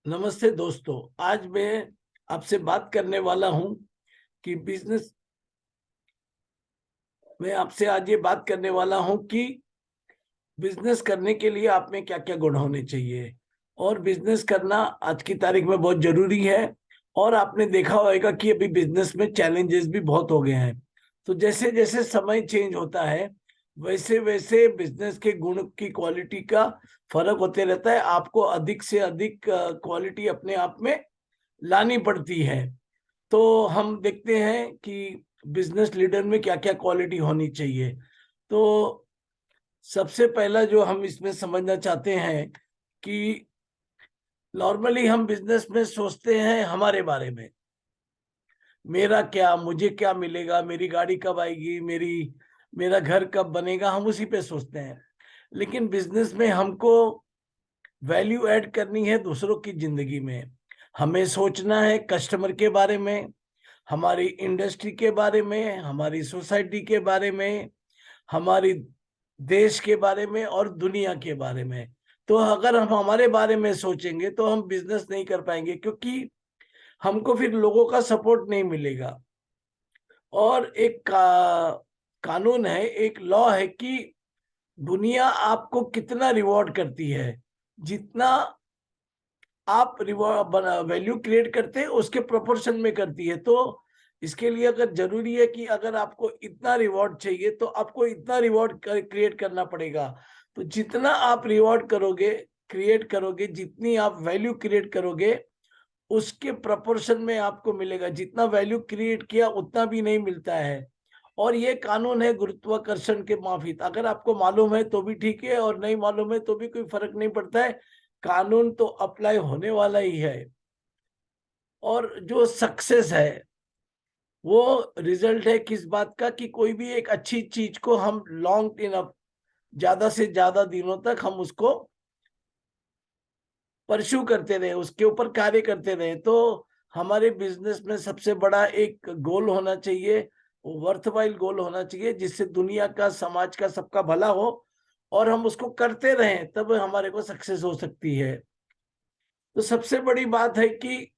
नमस्ते दोस्तों। आज मैं आपसे बात करने वाला हूं कि मैं आपसे आज ये बात करने वाला हूं कि बिजनेस करने के लिए आप में क्या क्या गुण होने चाहिए। और बिजनेस करना आज की तारीख में बहुत जरूरी है। और आपने देखा होगा कि अभी बिजनेस में चैलेंजेस भी बहुत हो गए हैं। तो जैसे जैसे समय चेंज होता है वैसे वैसे बिजनेस के गुण की क्वालिटी का फर्क होते रहता है। आपको अधिक से अधिक क्वालिटी अपने आप में लानी पड़ती है। तो हम देखते हैं कि बिजनेस लीडर में क्या क्या क्वालिटी होनी चाहिए। तो सबसे पहला जो हम इसमें समझना चाहते हैं कि नॉर्मली हम बिजनेस में सोचते हैं हमारे बारे में, मेरा क्या, मुझे क्या मिलेगा, मेरी गाड़ी कब आएगी, मेरा घर कब बनेगा, हम उसी पे सोचते हैं। लेकिन बिजनेस में हमको वैल्यू ऐड करनी है दूसरों की जिंदगी में। हमें सोचना है कस्टमर के बारे में, हमारी इंडस्ट्री के बारे में, हमारी सोसाइटी के बारे में, हमारी देश के बारे में और दुनिया के बारे में। तो अगर हम हमारे बारे में सोचेंगे तो हम बिजनेस नहीं कर पाएंगे, क्योंकि हमको फिर लोगों का सपोर्ट नहीं मिलेगा। और कानून है, एक लॉ है कि दुनिया आपको कितना रिवॉर्ड करती है, जितना आप वैल्यू क्रिएट करते हैं उसके प्रोपोर्शन में करती है। तो इसके लिए अगर जरूरी है कि अगर आपको इतना रिवॉर्ड चाहिए तो आपको इतना रिवॉर्ड क्रिएट करना पड़ेगा। तो जितना आप रिवॉर्ड करोगे, क्रिएट करोगे, जितनी आप वैल्यू क्रिएट करोगे उसके प्रोपोर्शन में आपको मिलेगा। जितना वैल्यू क्रिएट किया उतना भी नहीं मिलता है। और ये कानून है गुरुत्वाकर्षण के माफिक। अगर आपको मालूम है तो भी ठीक है और नहीं मालूम है तो भी कोई फर्क नहीं पड़ता है, कानून तो अप्लाई होने वाला ही है। और जो सक्सेस है वो रिजल्ट है किस बात का, कि कोई भी एक अच्छी चीज को हम लॉन्ग इनफ, ज्यादा से ज्यादा दिनों तक हम उसको परस्यू करते रहे, उसके ऊपर कार्य करते रहे। तो हमारे बिजनेस में सबसे बड़ा एक गोल होना चाहिए, वर्थवाइल गोल होना चाहिए, जिससे दुनिया का, समाज का, सबका भला हो। और हम उसको करते रहें तब हमारे को सक्सेस हो सकती है। तो सबसे बड़ी बात है कि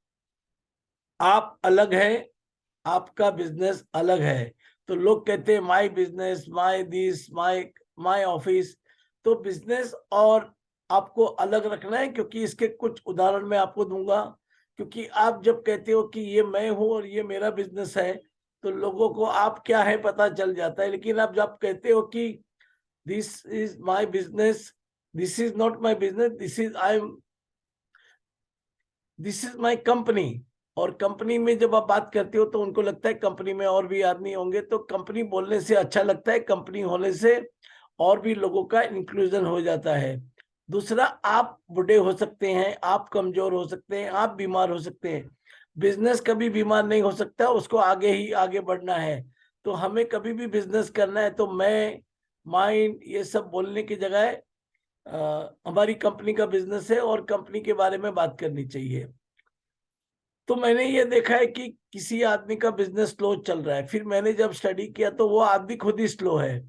आप अलग है, आपका बिजनेस अलग है। तो लोग कहते हैं my business, my this, my office. तो बिजनेस और आपको अलग रखना है, क्योंकि इसके कुछ उदाहरण मैं आपको दूंगा। क्योंकि आप जब कहते हो कि ये मैं हूं और ये मेरा बिजनेस है तो लोगों को आप क्या है पता चल जाता है। लेकिन आप जब कहते हो कि this is my business, this is not my business, this is my company, और कंपनी में जब आप बात करते हो तो उनको लगता है कंपनी में और भी आदमी होंगे। तो कंपनी बोलने से अच्छा लगता है, कंपनी होने से और भी लोगों का इंक्लूजन हो जाता है। दूसरा, आप बूढ़े हो सकते हैं, आप कमजोर हो सकते हैं, आप बीमार हो सकते हैं। बिजनेस कभी बीमार नहीं हो सकता, उसको आगे ही आगे बढ़ना है। तो हमें कभी भी बिजनेस करना है तो मैं, माइंड, ये सब बोलने की जगह हमारी कंपनी का बिजनेस है और कंपनी के बारे में बात करनी चाहिए। तो मैंने ये देखा है कि किसी आदमी का बिजनेस स्लो चल रहा है, फिर मैंने जब स्टडी किया तो वो आदमी खुद ही स्लो है।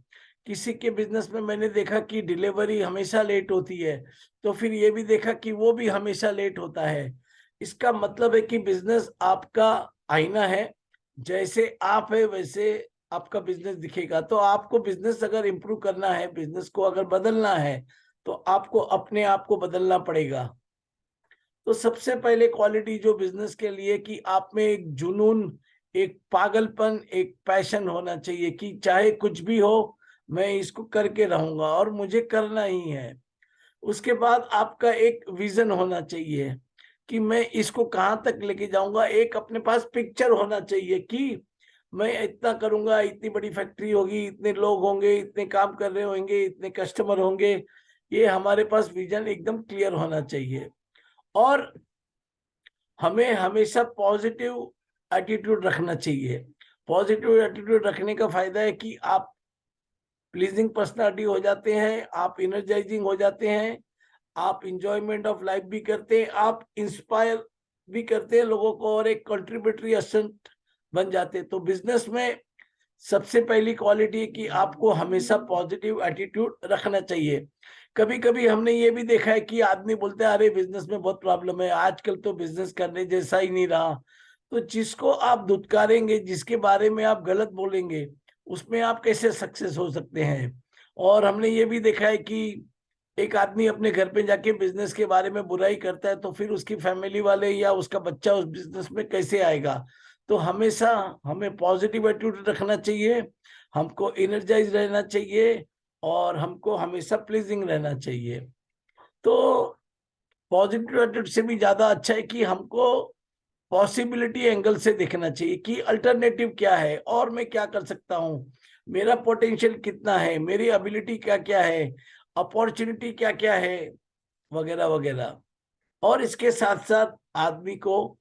किसी के बिजनेस में मैंने देखा कि डिलीवरी हमेशा लेट होती है, तो फिर ये भी देखा कि वो भी हमेशा लेट होता है। इसका मतलब है कि बिजनेस आपका आईना है, जैसे आप है वैसे आपका बिजनेस दिखेगा। तो आपको बिजनेस अगर इम्प्रूव करना है, बिजनेस को अगर बदलना है तो आपको अपने आप को बदलना पड़ेगा। तो सबसे पहले क्वालिटी जो बिजनेस के लिए, कि आप में एक जुनून, एक पागलपन, एक पैशन होना चाहिए कि चाहे कुछ भी हो मैं इसको करके रहूंगा और मुझे करना ही है। उसके बाद आपका एक विजन होना चाहिए कि मैं इसको कहाँ तक लेके जाऊंगा। एक अपने पास पिक्चर होना चाहिए कि मैं इतना करूंगा, इतनी बड़ी फैक्ट्री होगी, इतने लोग होंगे, इतने काम कर रहे होंगे, इतने कस्टमर होंगे। ये हमारे पास विजन एकदम क्लियर होना चाहिए। और हमें हमेशा पॉजिटिव एटीट्यूड रखना चाहिए। पॉजिटिव एटीट्यूड रखने का फायदा है कि आप प्लीजिंग पर्सनालिटी हो जाते हैं, आप इनर्जाइजिंग हो जाते हैं, आप इंजॉयमेंट ऑफ लाइफ भी करते हैं, आप इंस्पायर भी करते हैं लोगों को और एक कंट्रीब्यूटरी एसेंट बन जाते हैं। तो बिजनेस में सबसे पहली क्वालिटी है कि आपको हमेशा पॉजिटिव एटीट्यूड रखना चाहिए। कभी कभी हमने ये भी देखा है कि आदमी बोलते हैं अरे बिजनेस में बहुत प्रॉब्लम है, आजकल तो बिजनेस करने जैसा ही नहीं रहा। तो जिसको आप धुतकारेंगे, जिसके बारे में आप गलत बोलेंगे, उसमें आप कैसे सक्सेस हो सकते हैं। और हमने ये भी देखा है कि एक आदमी अपने घर पे जाके बिजनेस के बारे में बुराई करता है, तो फिर उसकी फैमिली वाले या उसका बच्चा उस बिजनेस में कैसे आएगा। तो हमेशा हमें पॉजिटिव एटीट्यूड रखना चाहिए, हमको एनर्जाइज रहना चाहिए, और हमको हमेशा प्लीजिंग रहना चाहिए। तो पॉजिटिव एटीट्यूड से भी ज्यादा अच्छा है कि हमको पॉसिबिलिटी एंगल से देखना चाहिए कि अल्टरनेटिव क्या है और मैं क्या कर सकता हूँ, मेरा पोटेंशियल कितना है, मेरी एबिलिटी क्या क्या है, अपॉर्चुनिटी क्या क्या है, वगैरह वगैरह। और इसके साथ साथ आदमी को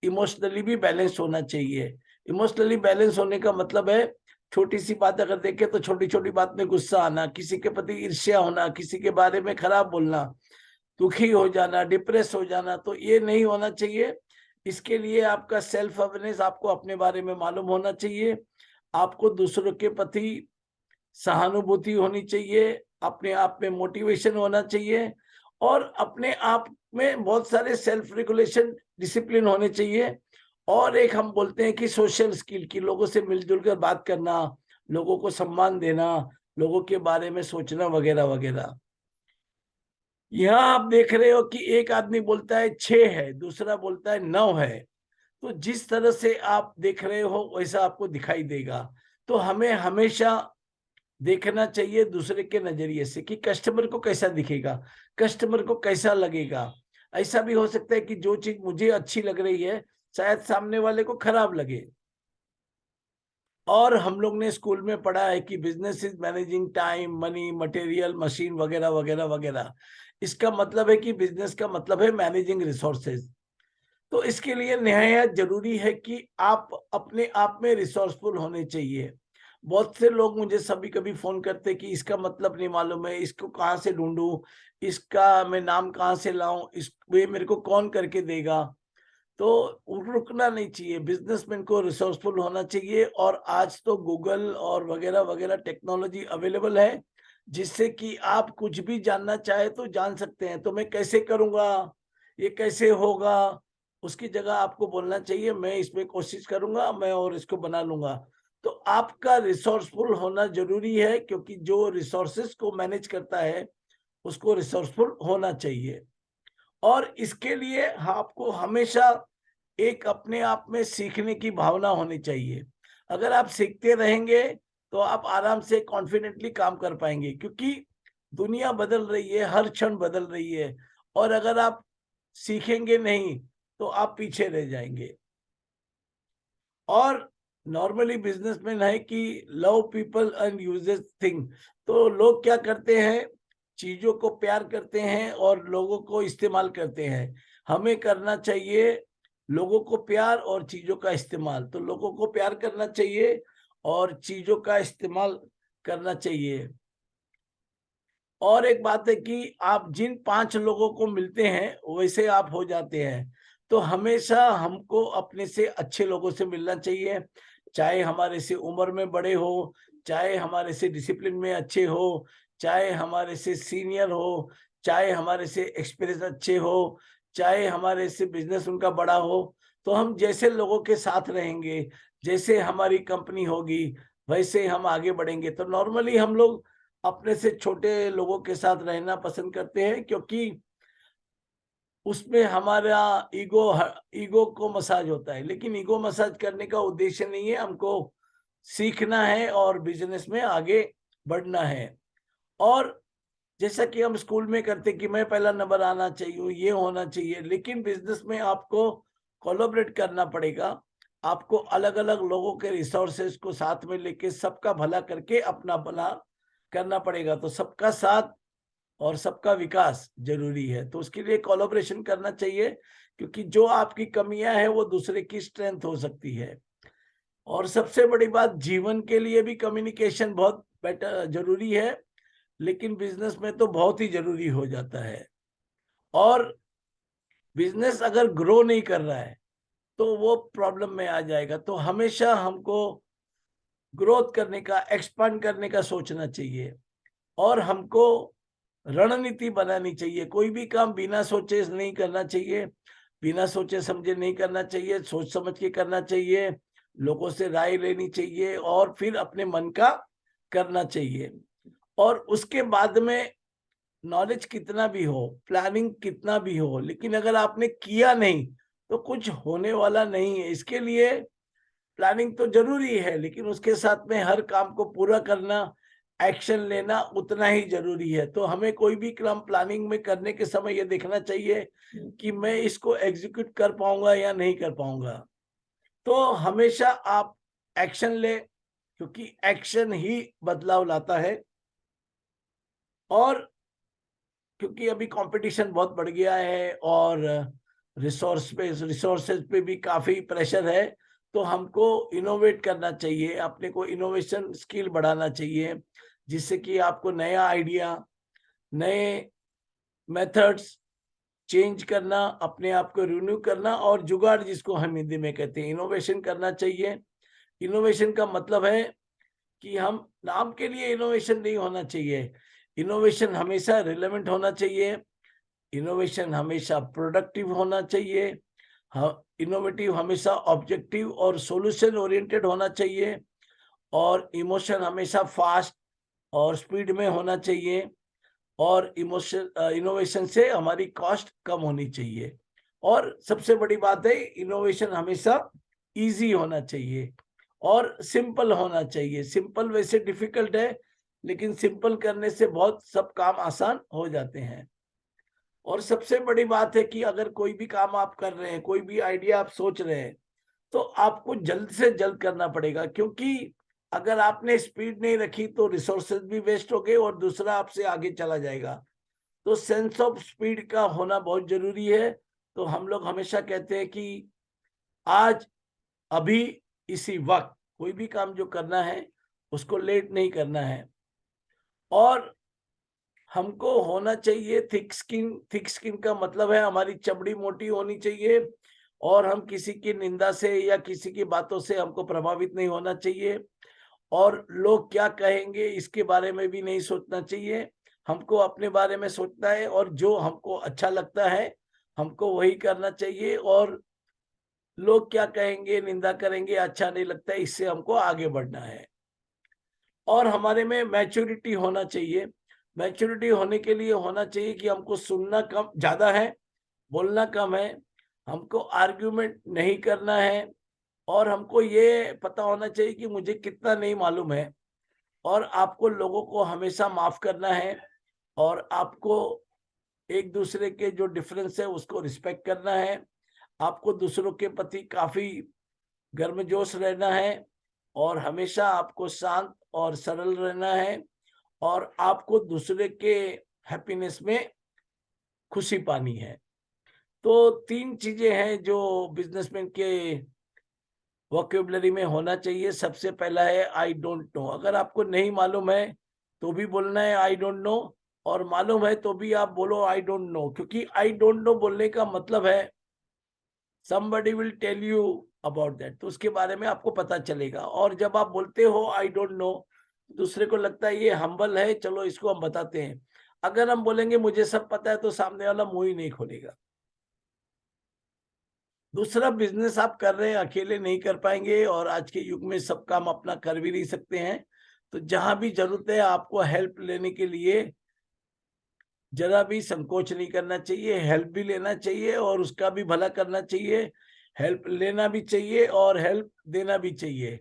इमोशनली भी बैलेंस होना चाहिए। इमोशनली बैलेंस होने का मतलब है, छोटी सी बात अगर देखें तो छोटी छोटी बात में गुस्सा आना, किसी के प्रति ईर्ष्या होना, किसी के बारे में खराब बोलना, दुखी हो जाना, डिप्रेस हो जाना, तो ये नहीं होना चाहिए। इसके लिए आपका सेल्फ अवेयरनेस, आपको अपने बारे में मालूम होना चाहिए, आपको दूसरों के प्रति सहानुभूति होनी चाहिए, अपने आप में मोटिवेशन होना चाहिए, और अपने आप में बहुत सारे सेल्फ रेगुलेशन डिसिप्लिन होने चाहिए। और एक हम बोलते हैं कि सोशल स्किल की, लोगों से मिलजुल कर बात करना, लोगों को सम्मान देना, लोगों के बारे में सोचना, वगैरह वगैरह। यहाँ आप देख रहे हो कि एक आदमी बोलता है 6 है, दूसरा बोलता है 9 है। तो जिस तरह से आप देख रहे हो वैसा आपको दिखाई देगा। तो हमें हमेशा देखना चाहिए दूसरे के नजरिए से कि कस्टमर को कैसा दिखेगा, कस्टमर को कैसा लगेगा। ऐसा भी हो सकता है कि जो चीज मुझे अच्छी लग रही है शायद सामने वाले को खराब लगे। और हम लोग ने स्कूल में पढ़ा है कि business is managing time, money, material, machine, वगैरह वगैरह वगैरह। इसका मतलब है कि बिजनेस का मतलब है मैनेजिंग रिसोर्सेज। तो इसके लिए निहायत जरूरी है कि आप अपने आप में रिसोर्सफुल होने चाहिए। बहुत से लोग मुझे सभी कभी फोन करते कि इसका मतलब नहीं मालूम है, इसको कहाँ से ढूंढूं, इसका मैं नाम कहाँ से लाऊं, इस ये मेरे को कौन करके देगा। तो रुकना नहीं चाहिए, बिजनेसमैन को रिसोर्सफुल होना चाहिए। और आज तो गूगल और वगैरह वगैरह टेक्नोलॉजी अवेलेबल है, जिससे कि आप कुछ भी जानना चाहे तो जान सकते हैं। तो मैं कैसे करूंगा, ये कैसे होगा, उसकी जगह आपको बोलना चाहिए मैं इसमें कोशिश करूंगा, मैं और इसको बना लूंगा। तो आपका रिसोर्सफुल होना जरूरी है, क्योंकि जो रिसोर्सेस को मैनेज करता है उसको रिसोर्सफुल होना चाहिए। और इसके लिए आपको हमेशा एक अपने आप में सीखने की भावना होनी चाहिए। अगर आप सीखते रहेंगे तो आप आराम से कॉन्फिडेंटली काम कर पाएंगे, क्योंकि दुनिया बदल रही है, हर क्षण बदल रही है। और अगर आप सीखेंगे नहीं तो आप पीछे रह जाएंगे। और नॉर्मली बिजनेसमैन है कि love people and uses thing. तो लोग क्या करते हैं, चीजों को प्यार करते हैं और लोगों को इस्तेमाल करते हैं। हमें करना चाहिए लोगों को प्यार और चीजों का इस्तेमाल। तो लोगों को प्यार करना चाहिए और चीजों का इस्तेमाल करना चाहिए। और एक बात है कि आप जिन 5 लोगों को मिलते हैं वैसे आप हो जाते हैं। तो हमेशा हमको अपने से अच्छे लोगों से मिलना चाहिए, चाहे हमारे से उम्र में बड़े हो, चाहे हमारे से डिसिप्लिन में अच्छे हो, चाहे हमारे से सीनियर हो, चाहे हमारे से एक्सपीरियंस अच्छे हो, चाहे हमारे से बिजनेस उनका बड़ा हो। तो हम जैसे लोगों के साथ रहेंगे, जैसे हमारी कंपनी होगी, वैसे हम आगे बढ़ेंगे। तो नॉर्मली हम लोग अपने से छोटे लोगों के साथ रहना पसंद करते हैं, क्योंकि उसमें हमारा ईगो ईगो को मसाज होता है। लेकिन ईगो मसाज करने का उद्देश्य नहीं है, हमको सीखना है और बिजनेस में आगे बढ़ना है। और जैसा कि हम स्कूल में करते कि मैं पहला नंबर आना चाहिए, ये होना चाहिए, लेकिन बिजनेस में आपको कोलैबोरेट करना पड़ेगा। आपको अलग अलग लोगों के रिसोर्सेज को साथ में लेके सबका भला करके अपना भला करना पड़ेगा। तो सबका साथ और सबका विकास जरूरी है। तो उसके लिए कोलैबोरेशन करना चाहिए, क्योंकि जो आपकी कमियां हैं वो दूसरे की स्ट्रेंथ हो सकती है। और सबसे बड़ी बात, जीवन के लिए भी कम्युनिकेशन बहुत बेटर जरूरी है, लेकिन बिजनेस में तो बहुत ही जरूरी हो जाता है। और बिजनेस अगर ग्रो नहीं कर रहा है तो वो प्रॉब्लम में आ जाएगा। तो हमेशा हमको ग्रोथ करने का, एक्सपांड करने का सोचना चाहिए और हमको रणनीति बनानी चाहिए। कोई भी काम बिना सोचे नहीं करना चाहिए, बिना सोचे समझे नहीं करना चाहिए, सोच समझ के करना चाहिए, लोगों से राय लेनी चाहिए और फिर अपने मन का करना चाहिए। और उसके बाद में नॉलेज कितना भी हो, प्लानिंग कितना भी हो, लेकिन अगर आपने किया नहीं तो कुछ होने वाला नहीं है। इसके लिए प्लानिंग तो जरूरी है, लेकिन उसके साथ में हर काम को पूरा करना, एक्शन लेना उतना ही जरूरी है। तो हमें कोई भी काम प्लानिंग में करने के समय ये देखना चाहिए कि मैं इसको एग्जीक्यूट कर पाऊंगा या नहीं कर पाऊंगा। तो हमेशा आप एक्शन ले, क्योंकि एक्शन ही बदलाव लाता है। और क्योंकि अभी कंपटीशन बहुत बढ़ गया है और रिसोर्सेज पे भी काफी प्रेशर है, तो हमको इनोवेट करना चाहिए, अपने को इनोवेशन स्किल बढ़ाना चाहिए, जिससे कि आपको नया आइडिया, नए मेथड्स चेंज करना, अपने आप को रिन्यू करना और जुगाड़, जिसको हम हिंदी में कहते हैं, इनोवेशन करना चाहिए। इनोवेशन का मतलब है कि हम नाम के लिए इनोवेशन नहीं होना चाहिए, इनोवेशन हमेशा रिलेवेंट होना चाहिए, इनोवेशन हमेशा प्रोडक्टिव होना चाहिए, इनोवेटिव हमेशा ऑब्जेक्टिव और सॉल्यूशन ओरिएंटेड होना चाहिए, और इमोशन हमेशा फास्ट और स्पीड में होना चाहिए, और इनोवेशन से हमारी कॉस्ट कम होनी चाहिए। और सबसे बड़ी बात है, इनोवेशन हमेशा इजी होना चाहिए और सिंपल होना चाहिए। सिंपल वैसे डिफिकल्ट है, लेकिन सिंपल करने से बहुत सब काम आसान हो जाते हैं। और सबसे बड़ी बात है कि अगर कोई भी काम आप कर रहे हैं, कोई भी आइडिया आप सोच रहे हैं, तो आपको जल्द से जल्द करना पड़ेगा, क्योंकि अगर आपने स्पीड नहीं रखी तो रिसोर्सेज भी वेस्ट हो गए और दूसरा आपसे आगे चला जाएगा। तो सेंस ऑफ स्पीड का होना बहुत जरूरी है। तो हम लोग हमेशा कहते हैं कि आज, अभी, इसी वक्त कोई भी काम जो करना है उसको लेट नहीं करना है। और हमको होना चाहिए थिक स्किन। थिक स्किन का मतलब है हमारी चमड़ी मोटी होनी चाहिए और हम किसी की निंदा से या किसी की बातों से हमको प्रभावित नहीं होना चाहिए, और लोग क्या कहेंगे इसके बारे में भी नहीं सोचना चाहिए। हमको अपने बारे में सोचना है और जो हमको अच्छा लगता है हमको वही करना चाहिए, और लोग क्या कहेंगे, निंदा करेंगे, अच्छा नहीं लगता है, इससे हमको आगे बढ़ना है। और हमारे में मैच्योरिटी होना चाहिए। मैच्योरिटी होने के लिए होना चाहिए कि हमको सुनना कम ज्यादा है, बोलना कम है, हमको आर्ग्यूमेंट नहीं करना है, और हमको ये पता होना चाहिए कि मुझे कितना नहीं मालूम है, और आपको लोगों को हमेशा माफ करना है, और आपको एक दूसरे के जो डिफरेंस है उसको रिस्पेक्ट करना है, आपको दूसरों के प्रति काफी गर्मजोश रहना है, और हमेशा आपको शांत और सरल रहना है, और आपको दूसरे के हैप्पीनेस में खुशी पानी है। तो 3 चीजें हैं जो बिजनेसमैन के वोकैबुलरी में होना चाहिए। सबसे पहला है आई डोंट नो। अगर आपको नहीं मालूम है तो भी बोलना है आई डोंट नो, और मालूम है तो भी आप बोलो आई डोंट नो, क्योंकि आई डोंट नो बोलने का मतलब है somebody will tell you about that, तो उसके बारे में आपको पता चलेगा। और जब आप बोलते हो आई डोंट नो, दूसरे को लगता है ये हम्बल है, चलो इसको हम बताते हैं। अगर हम बोलेंगे मुझे सब पता है, तो सामने वाला मुंह ही नहीं खोलेगा। दूसरा, बिजनेस आप कर रहे हैं, अकेले नहीं कर पाएंगे, और आज के युग में सब काम अपना कर भी नहीं सकते हैं। तो जहां भी जरूरत है आपको हेल्प लेने के लिए जरा भी संकोच नहीं करना चाहिए, हेल्प भी लेना चाहिए और उसका भी भला करना चाहिए। हेल्प लेना भी चाहिए और हेल्प देना भी चाहिए।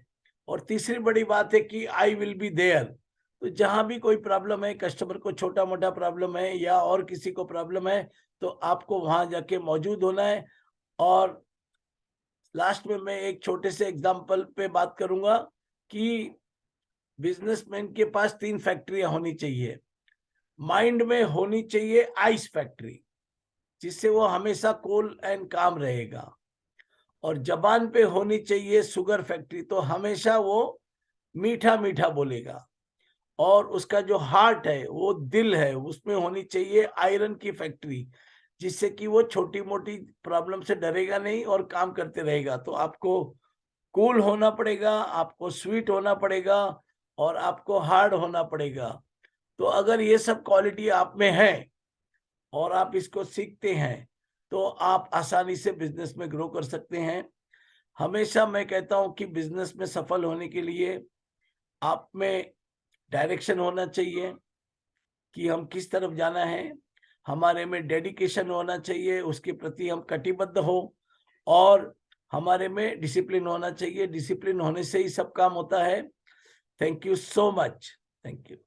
और तीसरी बड़ी बात है कि आई विल बी देयर। तो जहां भी कोई प्रॉब्लम है, कस्टमर को छोटा मोटा प्रॉब्लम है या और किसी को प्रॉब्लम है, तो आपको वहां जाके मौजूद होना है। और लास्ट में मैं एक छोटे से एग्जाम्पल पे बात करूंगा कि बिजनेसमैन के पास 3 फैक्ट्रियां होनी चाहिए। माइंड में होनी चाहिए आइस फैक्ट्री, जिससे वो हमेशा कूल एंड काम रहेगा। और जबान पे होनी चाहिए शुगर फैक्ट्री, तो हमेशा वो मीठा मीठा बोलेगा। और उसका जो हार्ट है, वो दिल है, उसमें होनी चाहिए आयरन की फैक्ट्री, जिससे कि वो छोटी मोटी प्रॉब्लम से डरेगा नहीं और काम करते रहेगा। तो आपको कूल होना पड़ेगा, आपको स्वीट होना पड़ेगा और आपको हार्ड होना पड़ेगा। तो अगर ये सब क्वालिटी आप में है और आप इसको सीखते हैं तो आप आसानी से बिजनेस में ग्रो कर सकते हैं। हमेशा मैं कहता हूं कि बिजनेस में सफल होने के लिए आप में डायरेक्शन होना चाहिए कि हम किस तरफ जाना है, हमारे में डेडिकेशन होना चाहिए, उसके प्रति हम कटिबद्ध हो, और हमारे में डिसिप्लिन होना चाहिए। डिसिप्लिन होने से ही सब काम होता है। Thank you so much. Thank you.